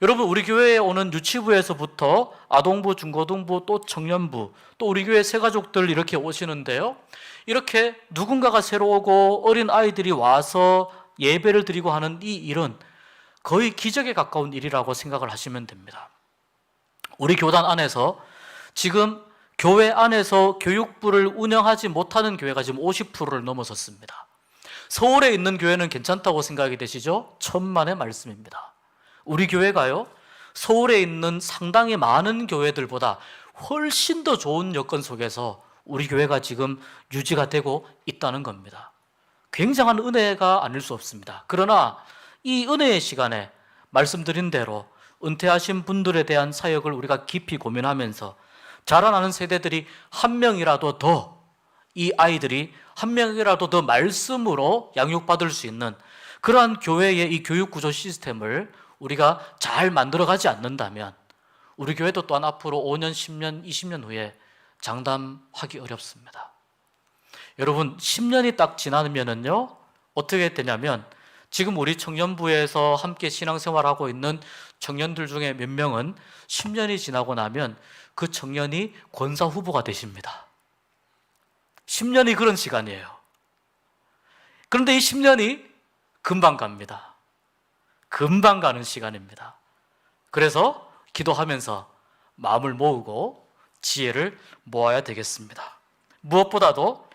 여러분, 우리 교회에 오는 유치부에서부터 아동부, 중고등부, 또 청년부, 또 우리 교회 새가족들 이렇게 오시는데요, 이렇게 누군가가 새로 오고 어린 아이들이 와서 예배를 드리고 하는 이 일은 거의 기적에 가까운 일이라고 생각을 하시면 됩니다. 우리 교단 안에서 지금 교회 안에서 교육부를 운영하지 못하는 교회가 지금 50%를 넘어섰습니다. 서울에 있는 교회는 괜찮다고 생각이 되시죠? 천만의 말씀입니다. 우리 교회가요, 서울에 있는 상당히 많은 교회들보다 훨씬 더 좋은 여건 속에서 우리 교회가 지금 유지가 되고 있다는 겁니다. 굉장한 은혜가 아닐 수 없습니다. 그러나 이 은혜의 시간에 말씀드린 대로 은퇴하신 분들에 대한 사역을 우리가 깊이 고민하면서 자라나는 세대들이 한 명이라도 더, 이 아이들이 한 명이라도 더 말씀으로 양육받을 수 있는 그러한 교회의 이 교육구조 시스템을 우리가 잘 만들어가지 않는다면 우리 교회도 또한 앞으로 5년, 10년, 20년 후에 장담하기 어렵습니다. 여러분, 10년이 딱 지나면은요, 어떻게 되냐면 지금 우리 청년부에서 함께 신앙생활하고 있는 청년들 중에 몇 명은 10년이 지나고 나면 그 청년이 권사 후보가 되십니다. 10년이 그런 시간이에요. 그런데 이 10년이 금방 갑니다. 금방 가는 시간입니다. 그래서 기도하면서 마음을 모으고 지혜를 모아야 되겠습니다. 무엇보다도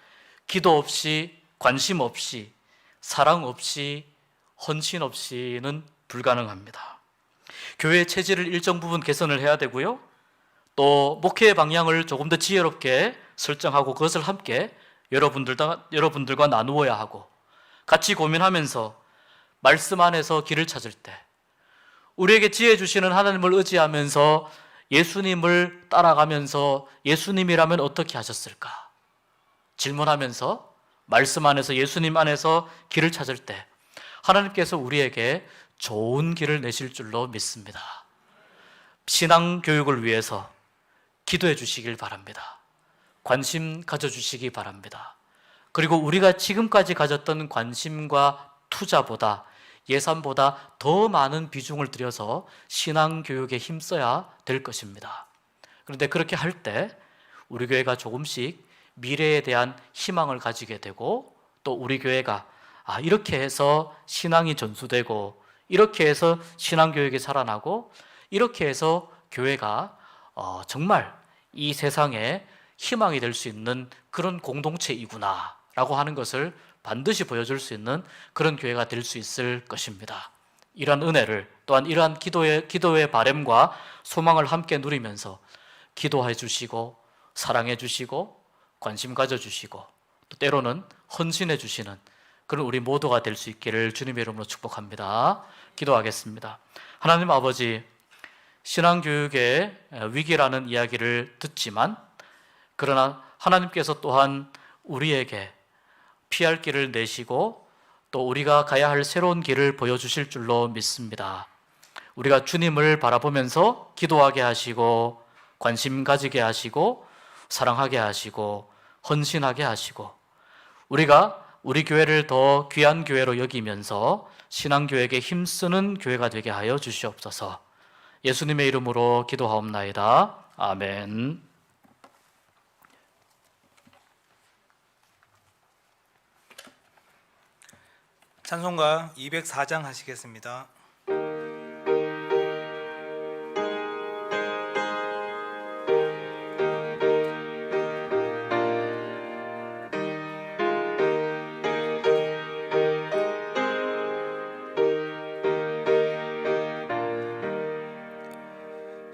기도 없이, 관심 없이, 사랑 없이, 헌신 없이는 불가능합니다. 교회의 체질을 일정 부분 개선을 해야 되고요, 또 목회의 방향을 조금 더 지혜롭게 설정하고 그것을 함께 여러분들과 나누어야 하고, 같이 고민하면서 말씀 안에서 길을 찾을 때 우리에게 지혜 주시는 하나님을 의지하면서 예수님을 따라가면서 예수님이라면 어떻게 하셨을까 질문하면서 말씀 안에서, 예수님 안에서 길을 찾을 때 하나님께서 우리에게 좋은 길을 내실 줄로 믿습니다. 신앙 교육을 위해서 기도해 주시길 바랍니다. 관심 가져주시기 바랍니다. 그리고 우리가 지금까지 가졌던 관심과 투자보다, 예산보다 더 많은 비중을 들여서 신앙 교육에 힘써야 될 것입니다. 그런데 그렇게 할 때 우리 교회가 조금씩 미래에 대한 희망을 가지게 되고, 또 우리 교회가 이렇게 해서 신앙이 전수되고, 이렇게 해서 신앙교육이 살아나고, 이렇게 해서 교회가 정말 이 세상에 희망이 될 수 있는 그런 공동체이구나 라고 하는 것을 반드시 보여줄 수 있는 그런 교회가 될 수 있을 것입니다. 이러한 은혜를, 또한 이러한 기도의 바램과 소망을 함께 누리면서 기도해 주시고, 사랑해 주시고, 관심 가져주시고, 또 때로는 헌신해 주시는 그런 우리 모두가 될 수 있기를 주님의 이름으로 축복합니다. 기도하겠습니다. 하나님 아버지, 신앙교육의 위기라는 이야기를 듣지만 그러나 하나님께서 또한 우리에게 피할 길을 내시고 또 우리가 가야 할 새로운 길을 보여주실 줄로 믿습니다. 우리가 주님을 바라보면서 기도하게 하시고 관심 가지게 하시고 사랑하게 하시고 헌신하게 하시고 우리가 우리 교회를 더 귀한 교회로 여기면서 신앙교회에게 힘쓰는 교회가 되게 하여 주시옵소서. 예수님의 이름으로 기도하옵나이다. 아멘. 찬송가 204장 하시겠습니다.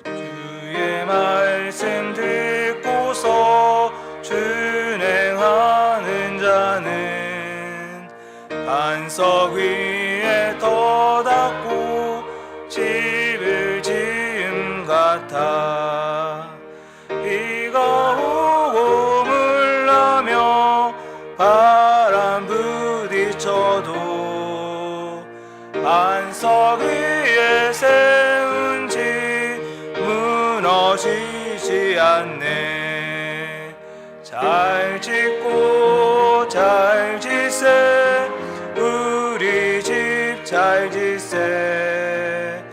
주의 말씀 듣고서 준행하는 자는 반석 위에 터닫고 집을 지음 같아. 비가 오고 물나며 바람 부딪혀도 반석 위에 세운 집 무너지지 않네. 잘 짓고 잘 짓세 우리 집 잘 짓세.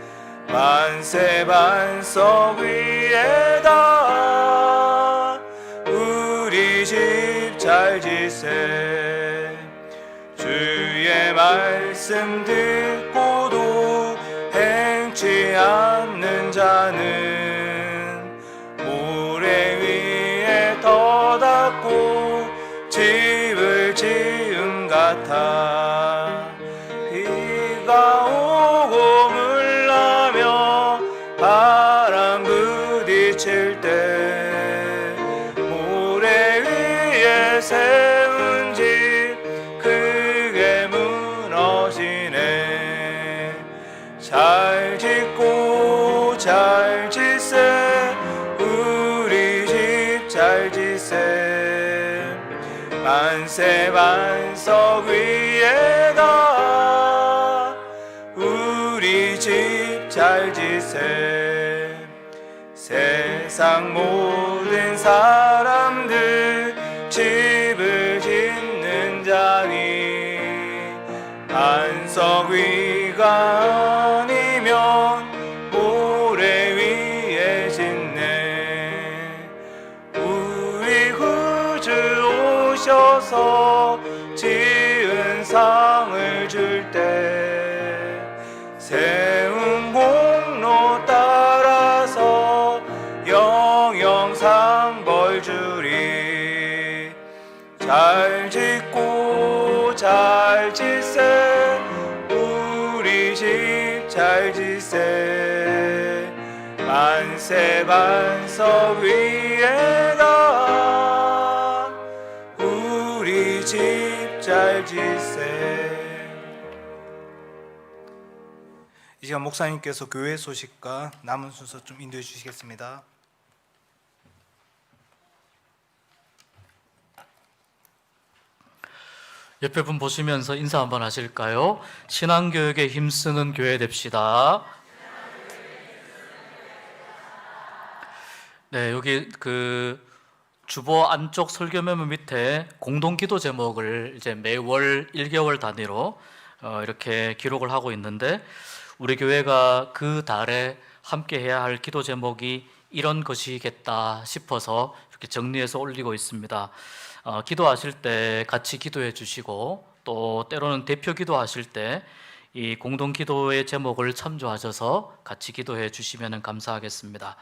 만세 반석 위에다 우리 집 잘 짓세. 주의 말씀 듣고도 행치 않는 자는 모래 위에 터닫고 집을 지음 같아. 비가 오고 물나며 바람 부딪힐 때 모래 위에 세운 집 크게 무너지네. 잘 짓고 잘 짓세 우리 집 잘 짓세. 만세 반석 위에다 우리 집 잘 짓세. 세상 모든 사람들 집을 짓는 자니 반석 위가 아니면 모래 위에 짓네. 우리 구주 오셔서 지은 상을 줄 때 세운 공로 따라서 영영상 벌 주리. 잘 짓고 잘 짓세 우리 집 잘 짓세. 만세 반석 위에다 우리 집 잘 짓세. 이 시간 목사님께서 교회 소식과 남은 순서 좀 인도해 주시겠습니다. 옆에 분 보시면서 인사 한번 하실까요? 신앙교육에 힘쓰는 교회 됩시다. 네, 여기 그 주보 안쪽 설교 메모 밑에 공동 기도 제목을 이제 매월 1개월 단위로 이렇게 기록을 하고 있는데 우리 교회가 그 달에 함께 해야 할 기도 제목이 이런 것이겠다 싶어서 이렇게 정리해서 올리고 있습니다. 기도하실 때 같이 기도해 주시고 또 때로는 대표 기도하실 때 이 공동 기도의 제목을 참조하셔서 같이 기도해 주시면 감사하겠습니다.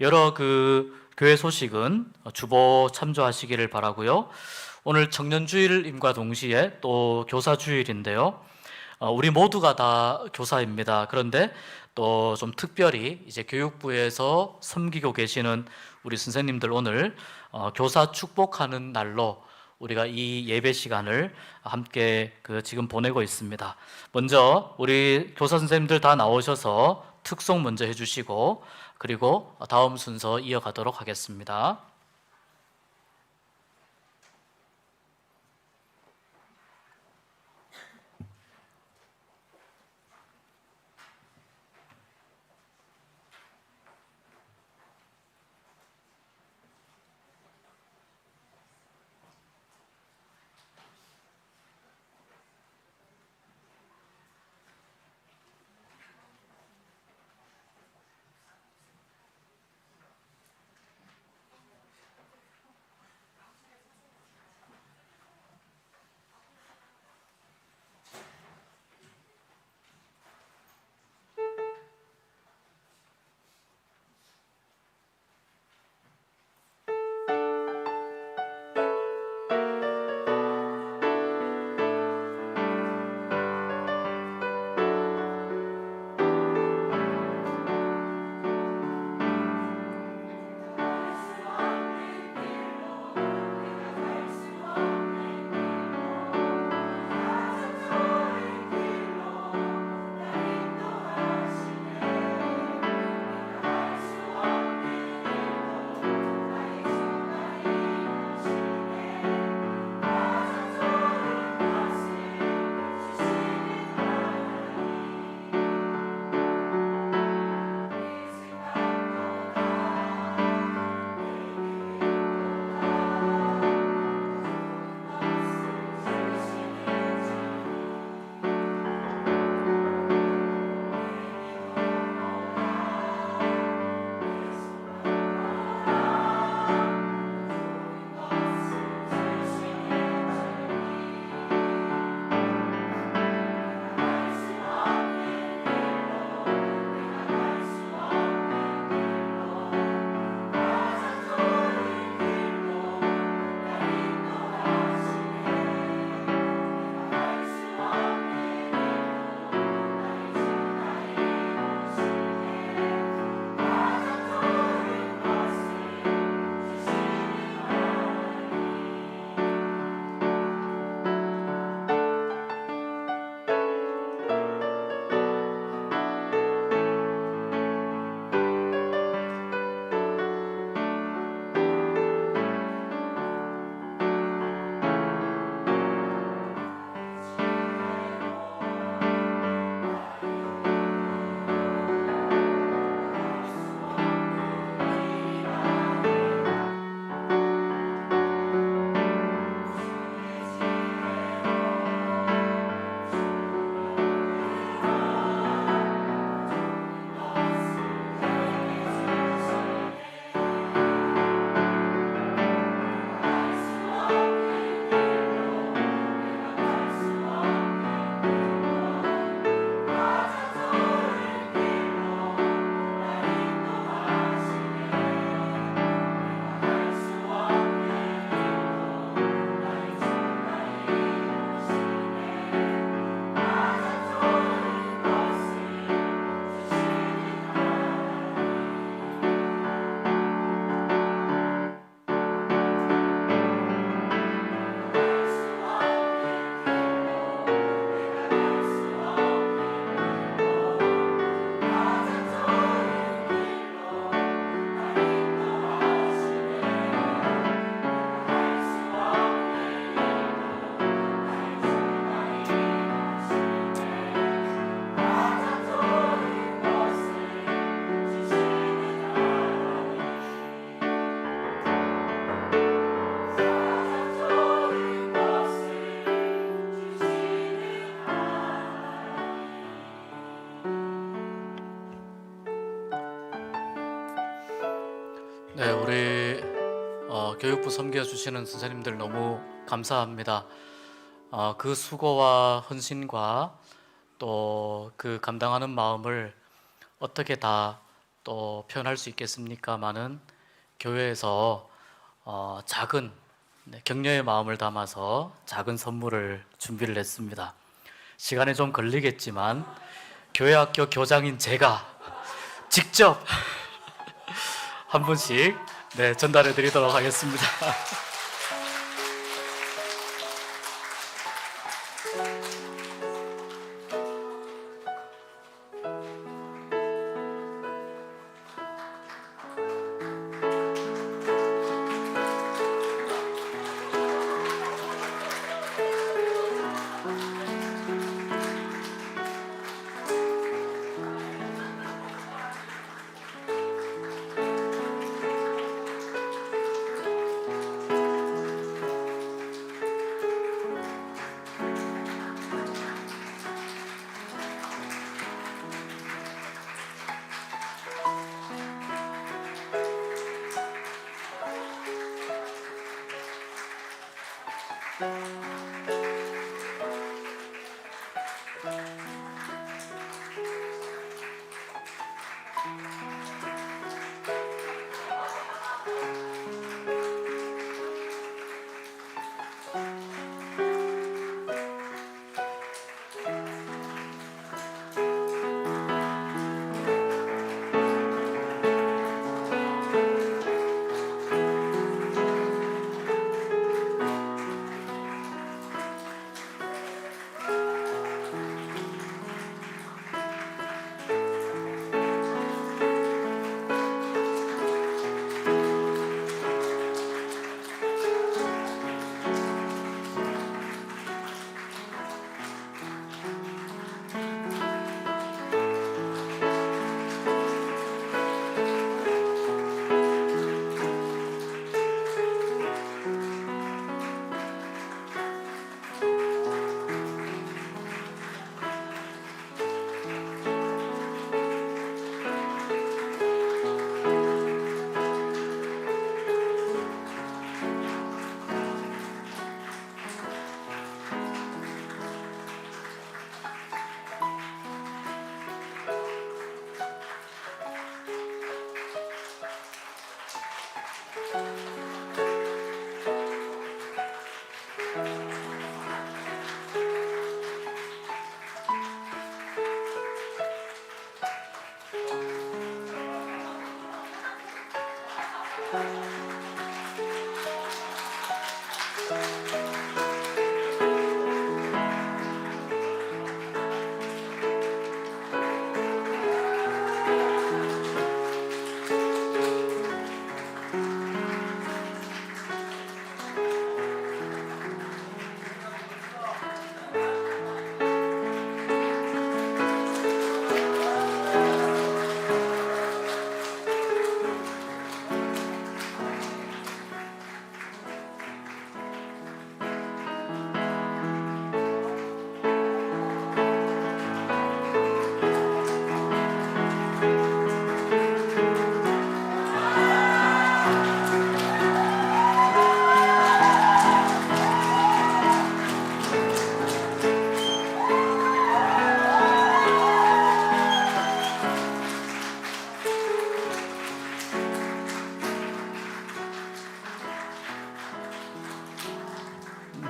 여러 그 교회 소식은 주보 참조하시기를 바라고요. 오늘 청년주일임과 동시에 또 교사주일인데요. 우리 모두가 다 교사입니다. 그런데 또 좀 특별히 이제 교육부에서 섬기고 계시는 우리 선생님들 오늘 교사 축복하는 날로 우리가 이 예배 시간을 함께 지금 보내고 있습니다. 먼저 우리 교사 선생님들 다 나오셔서 특송 먼저 해주시고 그리고 다음 순서 이어가도록 하겠습니다. 네, 우리 교육부 섬겨주시는 선생님들 너무 감사합니다. 그 수고와 헌신과 또 그 감당하는 마음을 어떻게 다 또 표현할 수 있겠습니까마는 교회에서 작은 격려의 마음을 담아서 작은 선물을 준비를 했습니다. 시간이 좀 걸리겠지만 교회학교 교장인 제가 직접 한 분씩 전달해 드리도록 하겠습니다.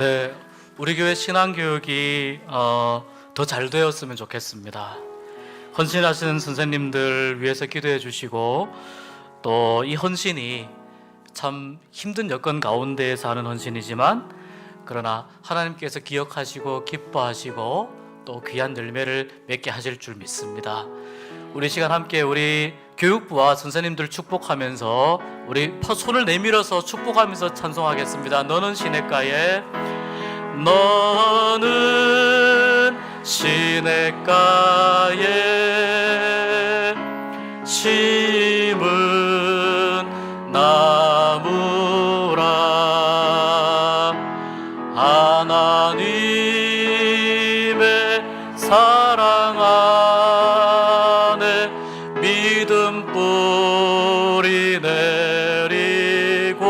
네, 우리 교회 신앙교육이 더 잘 되었으면 좋겠습니다. 헌신하시는 선생님들 위해서 기도해 주시고, 또 이 헌신이 참 힘든 여건 가운데에서 하는 헌신이지만, 그러나 하나님께서 기억하시고 기뻐하시고 또 귀한 열매를 맺게 하실 줄 믿습니다. 우리 시간 함께 우리 교육부와 선생님들 축복하면서 우리 손을 내밀어서 축복하면서 찬송하겠습니다. 너는 시냇가에, 너는 시냇가에 심은 나무라. 하나님의 사랑 안에 믿음 뿌리 내리고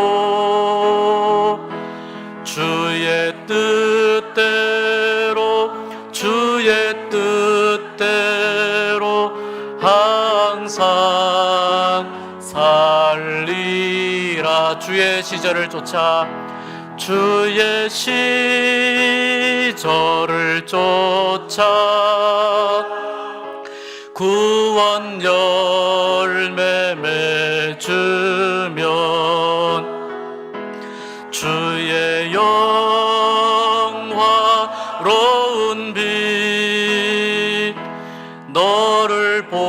주의 뜻대로 항상 살리라. 주의 시절을 쫓아, 주의 시절을 쫓아 구원 열매 맺으면 주의 영화로운 빛 너를 보하리니.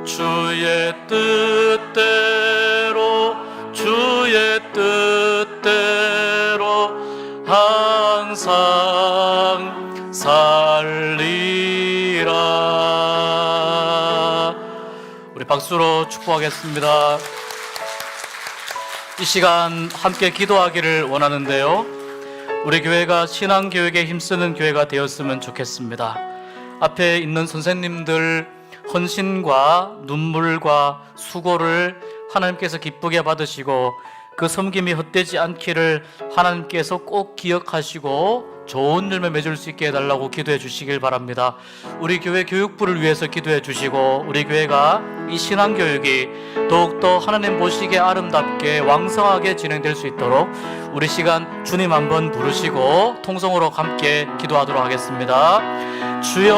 주의 뜻대로 항상 살리라. 우리 박수로 축복하겠습니다. 이 시간 함께 기도하기를 원하는데요, 우리 교회가 신앙교육에 힘쓰는 교회가 되었으면 좋겠습니다. 앞에 있는 선생님들 헌신과 눈물과 수고를 하나님께서 기쁘게 받으시고 그 섬김이 헛되지 않기를 하나님께서 꼭 기억하시고 좋은 열매 맺을 수 있게 해달라고 기도해 주시길 바랍니다. 우리 교회 교육부를 위해서 기도해 주시고, 우리 교회가 이 신앙교육이 더욱더 하나님 보시기에 아름답게 왕성하게 진행될 수 있도록 우리 시간 주님 한번 부르시고 통성으로 함께 기도하도록 하겠습니다. 주여,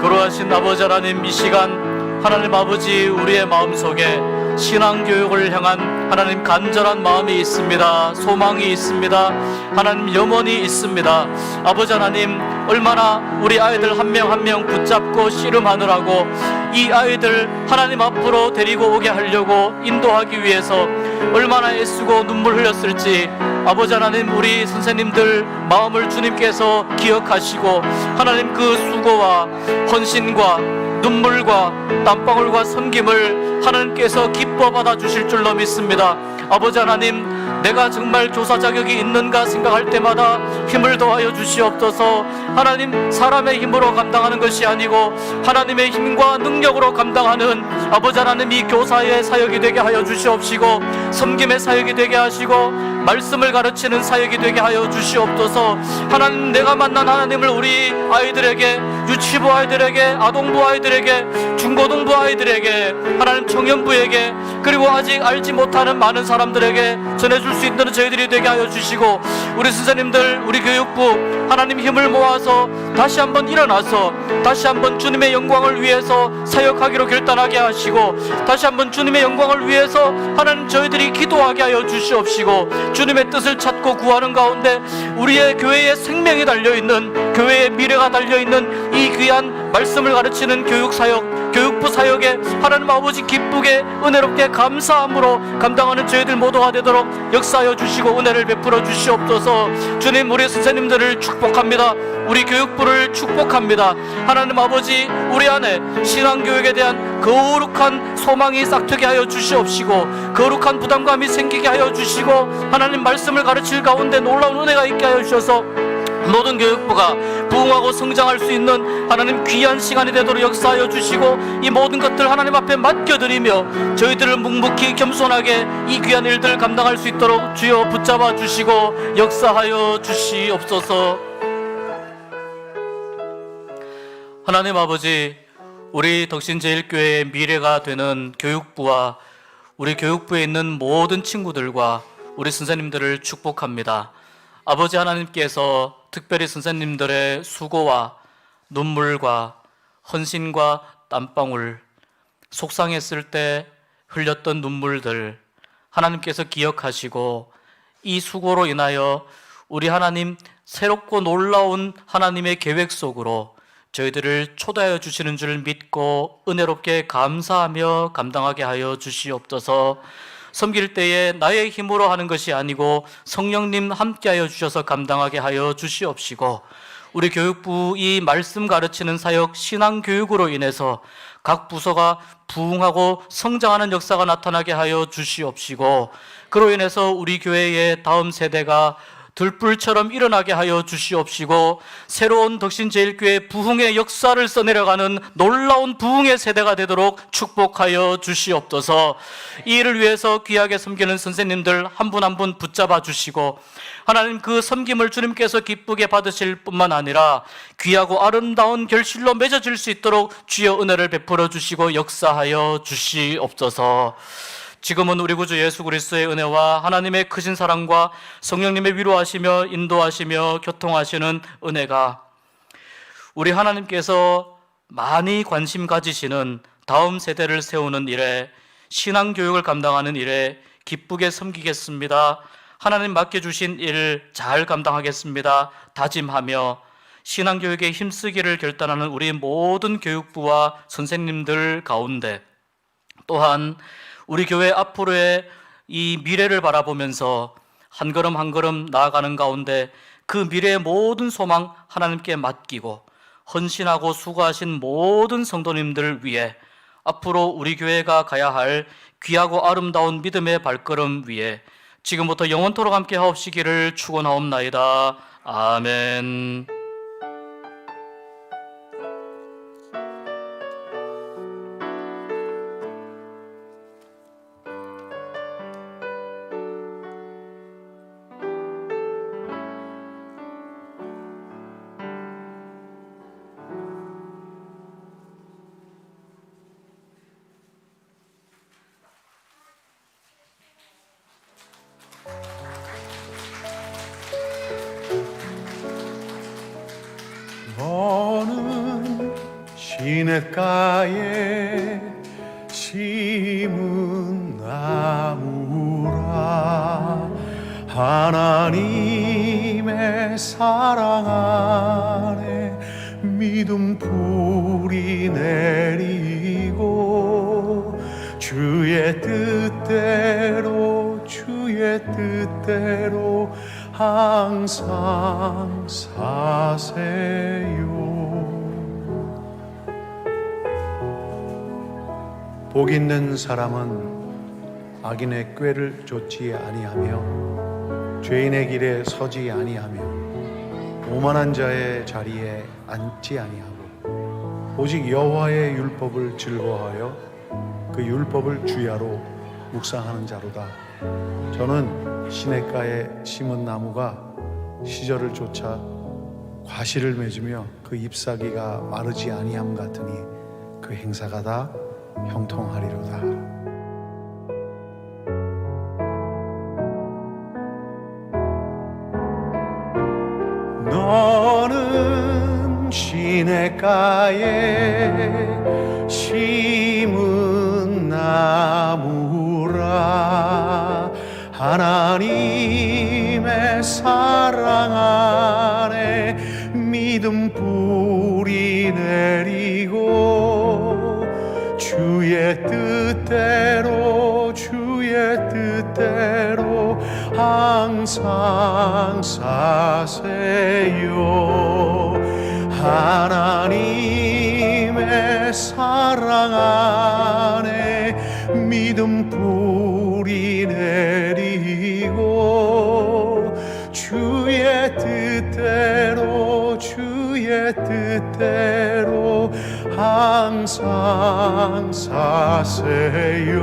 거룩하신 아버지 하나님, 이 시간 하나님 아버지 우리의 마음속에 신앙교육을 향한 하나님 간절한 마음이 있습니다. 소망이 있습니다. 하나님 염원이 있습니다. 아버지 하나님, 얼마나 우리 아이들 한 명 한 명 붙잡고 씨름하느라고 이 아이들 하나님 앞으로 데리고 오게 하려고 인도하기 위해서 얼마나 애쓰고 눈물 흘렸을지 아버지 하나님, 우리 선생님들 마음을 주님께서 기억하시고 하나님 그 수고와 헌신과 눈물과 땀방울과 섬김을 하나님께서 기뻐 받아주실 줄로 믿습니다. 아버지 하나님, 내가 정말 교사 자격이 있는가 생각할 때마다 힘을 더하여 주시옵소서. 하나님, 사람의 힘으로 감당하는 것이 아니고 하나님의 힘과 능력으로 감당하는 아버지 하나님, 이 교사의 사역이 되게 하여 주시옵시고 섬김의 사역이 되게 하시고 말씀을 가르치는 사역이 되게 하여 주시옵소서. 하나님, 내가 만난 하나님을 우리 아이들에게, 유치부 아이들에게, 아동부 아이들에게, 중고등부 아이들에게, 하나님 청년부에게, 그리고 아직 알지 못하는 많은 사람들에게 전해줄 수 있는 저희들이 되게 하여 주시고, 우리 선생님들, 우리 교육부 하나님 힘을 모아서 다시 한번 일어나서 다시 한번 주님의 영광을 위해서 사역하기로 결단하게 하시고, 다시 한번 주님의 영광을 위해서 하나님 저희들이 기도하게 하여 주시옵시고, 주님의 뜻을 찾고 구하는 가운데 우리의 교회의 생명이 달려있는, 교회의 미래가 달려있는 이 귀한 말씀을 가르치는 교육사역, 교육부 사역에 하나님 아버지 기쁘게 은혜롭게 감사함으로 감당하는 저희들 모두가 되도록 역사하여 주시고 은혜를 베풀어 주시옵소서. 주님, 우리 선생님들을 축복합니다. 우리 교육부를 축복합니다. 하나님 아버지, 우리 안에 신앙교육에 대한 거룩한 소망이 싹트게 하여 주시옵시고 거룩한 부담감이 생기게 하여 주시고 하나님 말씀을 가르칠 가운데 놀라운 은혜가 있게 하여 주셔서 모든 교육부가 부흥하고 성장할 수 있는 하나님 귀한 시간이 되도록 역사하여 주시고, 이 모든 것들 하나님 앞에 맡겨드리며 저희들을 묵묵히 겸손하게 이 귀한 일들 감당할 수 있도록 주여 붙잡아 주시고 역사하여 주시옵소서. 하나님 아버지, 우리 덕신제일교회의 미래가 되는 교육부와 우리 교육부에 있는 모든 친구들과 우리 선생님들을 축복합니다. 아버지 하나님께서 특별히 선생님들의 수고와 눈물과 헌신과 땀방울, 속상했을 때 흘렸던 눈물들 하나님께서 기억하시고 이 수고로 인하여 우리 하나님 새롭고 놀라운 하나님의 계획 속으로 저희들을 초대하여 주시는 줄 믿고 은혜롭게 감사하며 감당하게 하여 주시옵소서. 섬길 때에 나의 힘으로 하는 것이 아니고 성령님 함께하여 주셔서 감당하게 하여 주시옵시고, 우리 교육부 이 말씀 가르치는 사역 신앙교육으로 인해서 각 부서가 부흥하고 성장하는 역사가 나타나게 하여 주시옵시고, 그로 인해서 우리 교회의 다음 세대가 들불처럼 일어나게 하여 주시옵시고, 새로운 덕신제일교회 부흥의 역사를 써내려가는 놀라운 부흥의 세대가 되도록 축복하여 주시옵소서. 이 일을 위해서 귀하게 섬기는 선생님들 한 분 한 분 붙잡아 주시고, 하나님 그 섬김을 주님께서 기쁘게 받으실 뿐만 아니라 귀하고 아름다운 결실로 맺어질 수 있도록 주여 은혜를 베풀어 주시고 역사하여 주시옵소서. 지금은 우리 구주 예수 그리스도의 은혜와 하나님의 크신 사랑과 성령님의 위로하시며 인도하시며 교통하시는 은혜가 우리 하나님께서 많이 관심 가지시는 다음 세대를 세우는 일에, 신앙교육을 감당하는 일에 기쁘게 섬기겠습니다. 하나님 맡겨주신 일 잘 감당하겠습니다. 다짐하며 신앙교육에 힘쓰기를 결단하는 우리 모든 교육부와 선생님들 가운데, 또한 우리 교회 앞으로의 이 미래를 바라보면서 한 걸음 한 걸음 나아가는 가운데 그 미래의 모든 소망 하나님께 맡기고 헌신하고 수고하신 모든 성도님들 위해 앞으로 우리 교회가 가야 할 귀하고 아름다운 믿음의 발걸음 위에 지금부터 영원토록 함께 하옵시기를 축원하옵나이다. 아멘. 너는 시냇가에 심은 나무라, 하나님의 사랑 안에 믿음 뿌리 내리고 주의 뜻대로 항상 사세요. 복 있는 사람은 악인의 꾀를 좇지 아니하며 죄인의 길에 서지 아니하며 오만한 자의 자리에 앉지 아니하고 오직 여호와의 율법을 즐거워하여 그 율법을 주야로 묵상하는 자로다. 저는 시냇가에 심은 나무가 시절을 쫓아 과실을 맺으며 그 잎사귀가 마르지 아니함 같으니 그 행사가 다 형통하리로다. 너는 시냇가에 심은 나무라, 하나님의 사랑 안에 믿음 뿌리 내리고 주의 뜻대로 항상 사세요. 하나님의 사랑 안에 믿음 뿌리 내리고 주의 뜻대로 항상 사세요.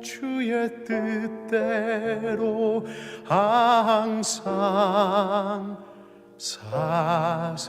주의 뜻대로 항상 사세요.